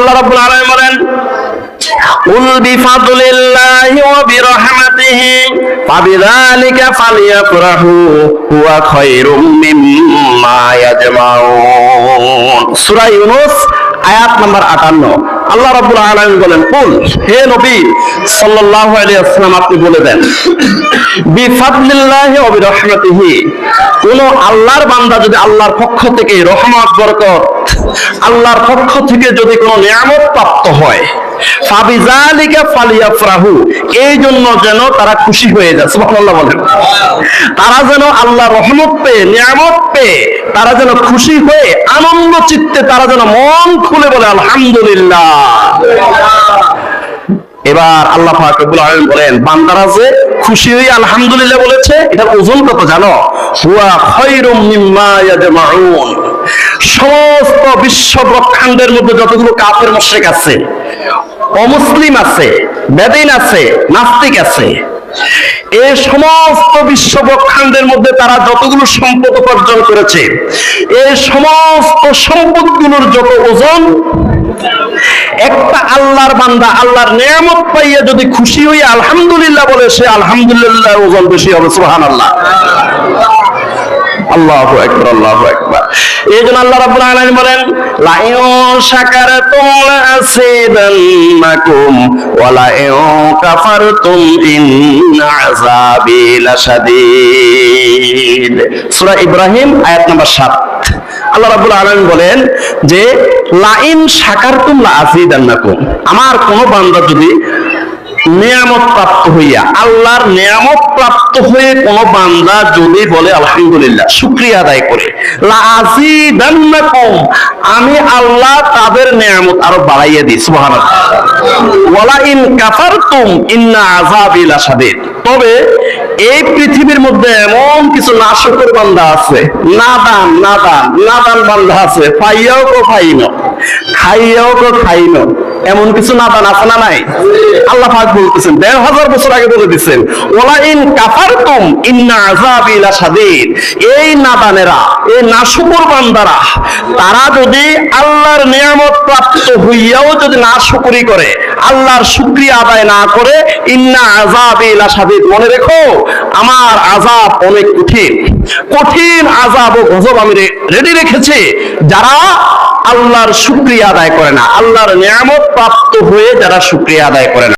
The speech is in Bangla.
আল্লাহ রাব্বুল আলামিন বলেন কুল বিফাদলিল্লাহি ওয়া বিরহমাতিহি ফাবিযালিকা ফালইফরাহু হুয়া খায়রুম মিম্মা ইয়াজমাউন। সূরা ইউনূস আয়াত নাম্বার 58। আল্লাহ রাব্বুল আলামিন বলেন, কুল, হে নবী সাল্লাল্লাহু আলাইহি ওয়াসাল্লাম, আপনি বলে দেন, বিফাদলিল্লাহি ওয়া বিরহমাতিহি, কোন আল্লাহর বান্দা যদি আল্লাহর পক্ষ থেকে রহমত, বরকত, আল্লাহর পক্ষ থেকে যদি কোনো নিয়ামত প্রাপ্ত হয়, ফাবিযালিকা ফালইফরাহু, এই জন্য যেন তারা খুশি হয়ে যায়। সুবহানাল্লাহ বলেন। তারা যেন আল্লাহর রহমত পেয়ে, নিয়ামত পেয়ে তারা যেন খুশি হয়ে আনন্দ চিত্তে তারা যেন মন খুলে বলে আলহামদুলিল্লাহ। এবার আল্লাহ পাক রব্বুল আলামিন বলেন, বান্দারা যে খুশি হয়ে আলহামদুলিল্লাহ বলেছে, এটার ওজন কত জানো? হুয়া খায়রুম মিম্মা ইয়াজমাউন। সমস্ত বিশ্ব ব্রহ্মাণ্ডের মধ্যে যতগুলো কাফের মুশরিক আছে, অমুসলিম আছে, বেদিন আছে, নাস্তিক আছে, এই সমস্ত বিশ্ব ব্রহ্মাণ্ডের মধ্যে তারা যতগুলো সম্পদ উপার্জন করেছে, এই সমস্ত সম্পদগুলোর যত ওজন, একটা আল্লাহর বান্দা আল্লাহর নিয়ামত পাইয়া যদি খুশি হয়ে আলহামদুলিল্লাহ বলে, সে আলহামদুলিল্লাহ ওজন বেশি হবে। সুবহানাল্লাহ, আল্লাহু আকবার, আল্লাহু আকবার। এইজন্য আল্লাহ রাব্বুল আলামিন বলেন, লা ইন শাকারতুম লাযিদান্নাকুম ওয়া লা ইন কাফারতুম ইন্না আযাবি লাশাদীদ। সূরা ইব্রাহিম আয়াত নাম্বার 7। আল্লাহ রাব্বুল আলামিন বলেন যে লা ইন শাকারতুম লাযিদান্নাকুম, আমার কোন বান্দা যদি নিয়ামত প্রাপ্ত হইয়া, আল্লাহর নিয়ামত প্রাপ্ত হয়ে কোন বান্দা যদি বলে আলহামদুলিল্লাহ, শুকরিয়া আদায় করে, লাযিদান্নাকুম, আমি আল্লাহ তাদের নিয়ামত আরো বাড়াইয়া দিই। সুবহানাল্লাহ। ওয়ালা ইন কাফারতুম ইন্না আযাবি লাশাদীদ। তবে এই পৃথিবীর মধ্যে এমন কিছু নাশকর বান্দা আছে, নাদান বান্দা আছে, পাইয়াও কো পাইনো, খাইয়াও কো খাইনো, এমন কিছু নাদান আছে না নাই? আল্লাহ পাক বলতেছেন, ১৫০০ বছর আগে বলে দিচ্ছেন, ওয়ালা ইন কাফারতুম ইন্না আযাবি লাশাদীদ। এই নাদানেরা, এই নাশকর বান্দারা, তারা যদি আল্লাহর নিয়ামত প্রাপ্ত হইয়াও যদি নাশকরি করে, আল্লাহর শুকরিয়া আদায় না করে, ইন্না আযাবি লাশাদীদ, মনে রেখো আমার আযাব অনেক কঠিন, কঠিন আযাব ও গজব আমি রেডি রেখেছি যারা আল্লাহর শুকরিয়া আদায় করে না, আল্লাহর নিয়ামত প্রাপ্ত হয়ে যারা শুকরিয়া আদায় করে না।